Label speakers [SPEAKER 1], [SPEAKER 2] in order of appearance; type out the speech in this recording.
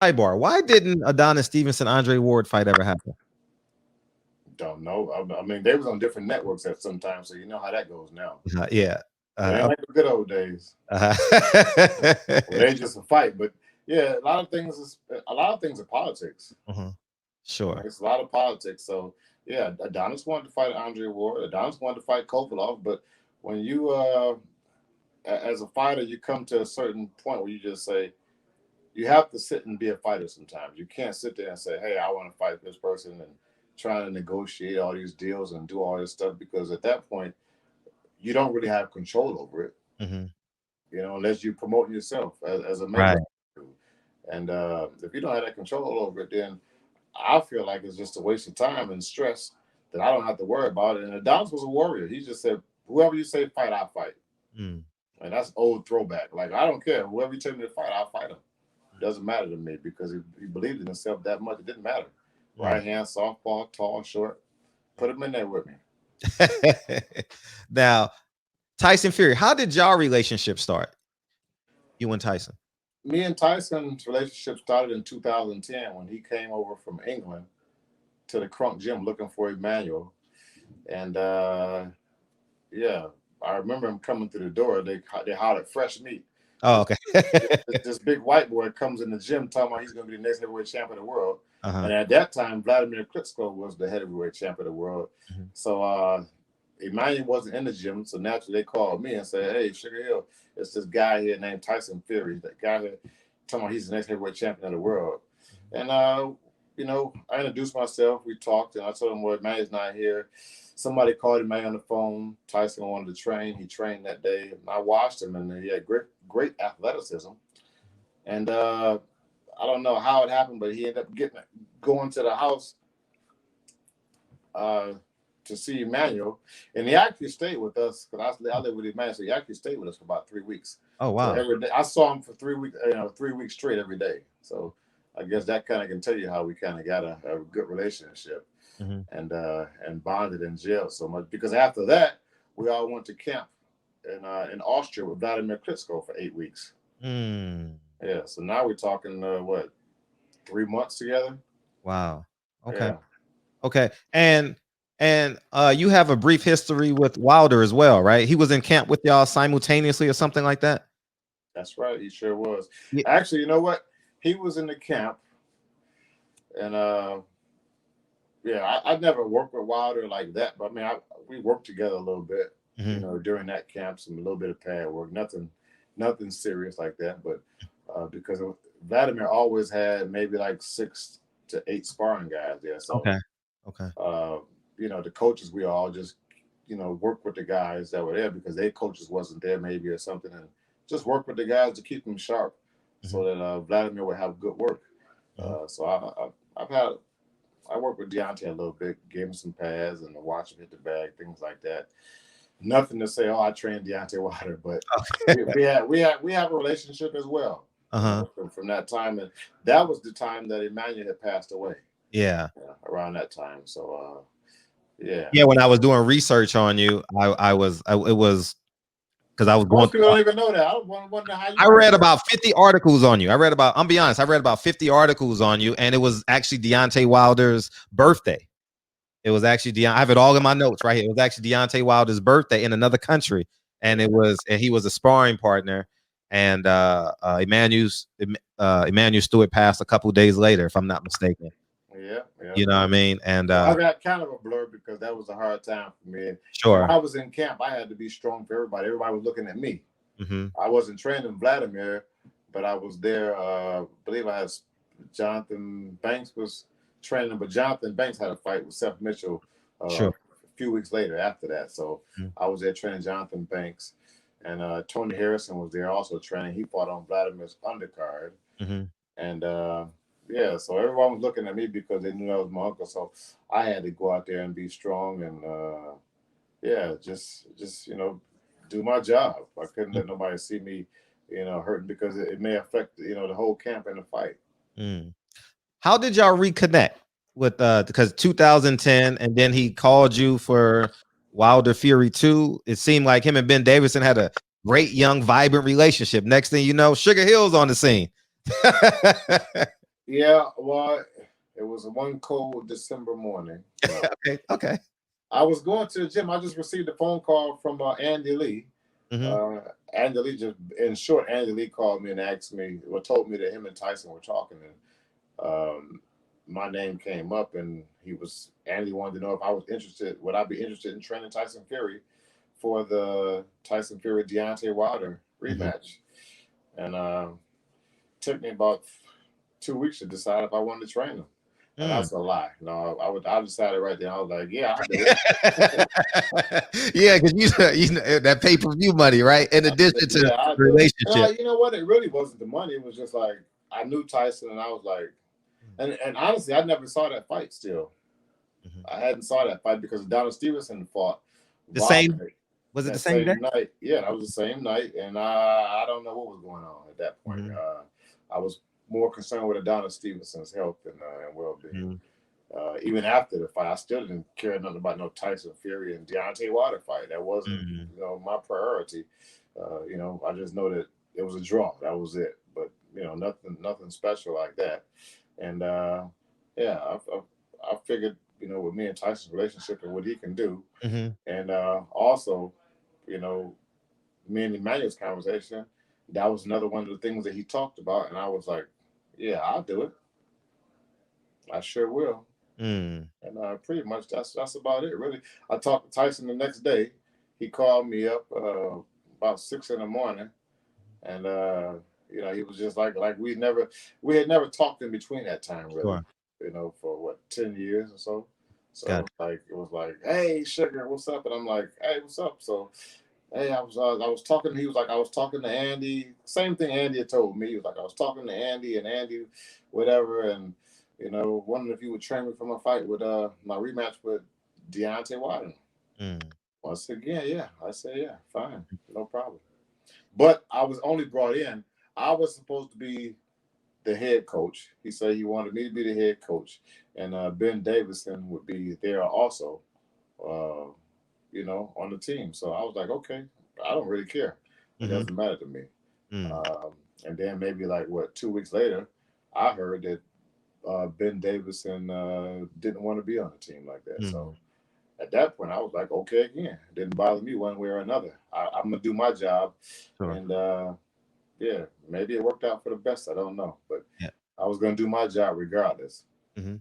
[SPEAKER 1] Sidebar: why didn't Adonis Stevenson Andre Ward fight ever happen?
[SPEAKER 2] Don't know. I mean, they was on different networks at some time, so you know how that goes now.
[SPEAKER 1] Yeah.
[SPEAKER 2] It ain't like the good old days
[SPEAKER 1] Uh,
[SPEAKER 2] where they just a fight. But yeah, a lot of things are politics.
[SPEAKER 1] mhm.
[SPEAKER 2] Right?
[SPEAKER 1] Sure.
[SPEAKER 2] It's a lot of politics. So yeah, Adonis wanted to fight Andre Ward. Adonis wanted to fight Kovalev. But when you, as a fighter, you come to a certain point where you just say you have to sit and be a fighter. Sometimes you can't sit there and say, "Hey, I want to fight this person," and trying to negotiate all these deals and do all this stuff because at that point you don't really have control over it.
[SPEAKER 1] Hmm.
[SPEAKER 2] Unless you promote yourself as a
[SPEAKER 1] Right.
[SPEAKER 2] Mayweather. And if you don't have that control over it, then I feel like it's just a waste of time and stress that I don't have to worry about it. And Adonis was a warrior. He just said, whoever you say fight, I'll fight.
[SPEAKER 1] Mm.
[SPEAKER 2] And that's old throwback. Like, I don't care. Whoever you tell me to fight, I'll fight him. It doesn't matter to me because he believed in himself that much. It didn't matter.
[SPEAKER 1] Mm.
[SPEAKER 2] Right hand, softball, tall, short. Put him in there with me.
[SPEAKER 1] Now, Tyson Fury, how did y'all relationship start? You and Tyson.
[SPEAKER 2] Me and Tyson's relationship started in 2010 when he came over from England to the Crunk Gym looking for Emmanuel. And yeah, I remember him coming through the door. They hollered fresh meat.
[SPEAKER 1] Oh,
[SPEAKER 2] This,
[SPEAKER 1] okay.
[SPEAKER 2] this big white boy comes in the gym talking about he's going to be the next heavyweight champion of the world.
[SPEAKER 1] Uh-huh.
[SPEAKER 2] And at that time, Vladimir Klitschko was the heavyweight champion of the world.
[SPEAKER 1] Mhm.
[SPEAKER 2] So Emmanuel wasn't in the gym, so naturally they called me and said, "Hey, SugarHill, it's this guy here named Tyson Fury. That guy here talking about he's the next heavyweight champion of the world." And I introduced myself. We talked, and I told him, "Well, Emmanuel's not here." Somebody called him on the phone. Tyson wanted to train. He trained that day. And I watched him, and he had great athleticism. And I don't know how it happened, but he ended up going to the house uh, to see Emmanuel, and he actually stayed with us because I live with Emmanuel, so he actually stayed with us for about 3 weeks.
[SPEAKER 1] Oh,
[SPEAKER 2] So
[SPEAKER 1] wow.
[SPEAKER 2] every day I saw him for 3 weeks, 3 weeks straight every day. So I guess that kind of can tell you how we kind of got a good relationship
[SPEAKER 1] Hmm.
[SPEAKER 2] and bonded in jail so much because after that we all went to camp in Austria with Vladimir Klitschko for 8 weeks.
[SPEAKER 1] Mm.
[SPEAKER 2] Yeah, so now we're talking what 3 months together.
[SPEAKER 1] Wow. Okay.
[SPEAKER 2] Yeah,
[SPEAKER 1] Okay. And you have a brief history with Wilder as well, right? He was in camp with y'all simultaneously or something like that.
[SPEAKER 2] that's right. He sure was.
[SPEAKER 1] Yeah.
[SPEAKER 2] Actually, you know what? He was in the camp, and yeah, I never worked with Wilder like that, but I mean, we worked together a little bit,
[SPEAKER 1] Hmm.
[SPEAKER 2] during that camp, some a little bit of pad work, nothing serious like that, but because Vladimir always had maybe like 6 to 8 sparring guys there, so
[SPEAKER 1] Okay. Okay.
[SPEAKER 2] uh, the coaches we all just work with the guys that were there because their coaches wasn't there maybe or something, and just work with the guys to keep them sharp,
[SPEAKER 1] Hmm.
[SPEAKER 2] so that Vladimir would have good work.
[SPEAKER 1] Hmm.
[SPEAKER 2] So I worked with Deontay a little bit, gave him some pads and watch him hit the bag, things like that. Nothing to say, oh, I trained Deontay Wilder, but we have a relationship as well,
[SPEAKER 1] Uh-huh.
[SPEAKER 2] from that time, and that was the time that Emmanuel had passed away.
[SPEAKER 1] Yeah.
[SPEAKER 2] Around that time, so yeah.
[SPEAKER 1] Yeah. When I was doing research on you, it was because I was going
[SPEAKER 2] Most people
[SPEAKER 1] through.
[SPEAKER 2] don't even know that. I was wondering how you
[SPEAKER 1] I
[SPEAKER 2] know
[SPEAKER 1] read
[SPEAKER 2] that.
[SPEAKER 1] about 50 articles on you. I'm be honest, I read about 50 articles on you, and it was actually Deontay Wilder's birthday. It was actually I have it all in my notes right here. It was actually Deontay Wilder's birthday in another country, and he was a sparring partner. And Emmanuel Steward passed a couple days later, if I'm not mistaken.
[SPEAKER 2] Yeah, yeah.
[SPEAKER 1] You know what I mean? And
[SPEAKER 2] So I got kind of a blur because that was a hard time for me. And when
[SPEAKER 1] sure.
[SPEAKER 2] I was in camp, I had to be strong for everybody. Everybody was looking at me.
[SPEAKER 1] Hmm.
[SPEAKER 2] I wasn't training Vladimir, but I was there. I believe I had Jonathan Banks was training, but Jonathan Banks had a fight with Seth Mitchell
[SPEAKER 1] Sure.
[SPEAKER 2] a few weeks later after that. So
[SPEAKER 1] Mhm.
[SPEAKER 2] I was there training Jonathan Banks, and Tony Harrison was there also training. He fought on Vladimir's undercard,
[SPEAKER 1] Mhm.
[SPEAKER 2] and yeah, so everyone was looking at me because they knew I was my uncle. So I had to go out there and be strong and yeah, just do my job. I couldn't let nobody see me, hurting because it may affect the whole camp and the fight.
[SPEAKER 1] Mm. How did y'all reconnect with because 2010 and then he called you for Wilder Fury 2? It seemed like him and Ben Davison had a great young vibrant relationship. Next thing you know, Sugar Hill's on the scene.
[SPEAKER 2] Yeah, well, it was one cold December morning.
[SPEAKER 1] Okay, okay.
[SPEAKER 2] I was going to the gym. I just received a phone call from Andy Lee.
[SPEAKER 1] Mm-hmm.
[SPEAKER 2] Uh, Andy Lee, just in short, Andy Lee called me and asked me, well, told me that him and Tyson were talking, and my name came up, and Andy wanted to know if I was interested, would I be interested in training Tyson Fury for the Tyson Fury Deontay Wilder
[SPEAKER 1] Mm-hmm.
[SPEAKER 2] rematch, and took me about 2 weeks to decide if I wanted to train him. And
[SPEAKER 1] Mm.
[SPEAKER 2] that's a lie. No, I decided right there. I was like, yeah, I'll do it.
[SPEAKER 1] Yeah, because you know that pay-per-view money, right? In
[SPEAKER 2] I said,
[SPEAKER 1] addition to
[SPEAKER 2] yeah, I'll
[SPEAKER 1] the
[SPEAKER 2] do it. And
[SPEAKER 1] relationship.
[SPEAKER 2] you know what? It really wasn't the money. It was just like I knew Tyson, and I was like, and honestly, I never saw that fight. Still,
[SPEAKER 1] Mhm.
[SPEAKER 2] I hadn't saw that fight because Donald Stevenson fought
[SPEAKER 1] The same
[SPEAKER 2] Wilder
[SPEAKER 1] was it the
[SPEAKER 2] that
[SPEAKER 1] same day?
[SPEAKER 2] same night. Yeah, that was the same night, and I don't know what was going on at that point.
[SPEAKER 1] Mhm.
[SPEAKER 2] I was more concerned with Adonis Stevenson's health and well-being.
[SPEAKER 1] Mhm.
[SPEAKER 2] Even after the fight, I still didn't care nothing about no Tyson Fury and Deontay Wilder fight. That wasn't,
[SPEAKER 1] Mhm.
[SPEAKER 2] my priority. I just know that it was a draw. That was it. But nothing special like that. And yeah, I figured, with me and Tyson's relationship and what he can do,
[SPEAKER 1] Mhm.
[SPEAKER 2] and also, you know, me and Emmanuel's conversation, that was another one of the things that he talked about, and I was like, yeah, I'll do it. I sure will.
[SPEAKER 1] Mm.
[SPEAKER 2] And pretty much that's about it, really. I talked to Tyson the next day. He called me up about 6 in the morning, and he was just like we had never talked in between that time, really.
[SPEAKER 1] Sure.
[SPEAKER 2] For what 10 years or so.
[SPEAKER 1] Got
[SPEAKER 2] So like it was like, hey, sugar, what's up? And I'm like, hey, what's up? So hey, I was talking. He was like, I was talking to Andy. Same thing Andy had told me. He was like, I was talking to Andy and Andy, whatever, and wondering if you would train me for my fight with my rematch with Deontay Wilder.
[SPEAKER 1] it. Mm.
[SPEAKER 2] Once again, yeah, I said, yeah, fine, no problem. But I was only brought in. I was supposed to be the head coach. He said he wanted me to be the head coach, and Ben Davison would be there also. Uh, on the team. So I was like, okay, I don't really care. It
[SPEAKER 1] Mhm.
[SPEAKER 2] doesn't matter to me.
[SPEAKER 1] Mm.
[SPEAKER 2] And then maybe like what 2 weeks later, I heard that Ben Davison didn't want to be on the team like that. So
[SPEAKER 1] Mm.
[SPEAKER 2] at that point, I was like, okay, again, it didn't bother me one way or another. I'm gonna do my job,
[SPEAKER 1] Sure.
[SPEAKER 2] and yeah, maybe it worked out for the best. I don't know, but
[SPEAKER 1] Yeah.
[SPEAKER 2] I was gonna do my job regardless.
[SPEAKER 1] Mhm.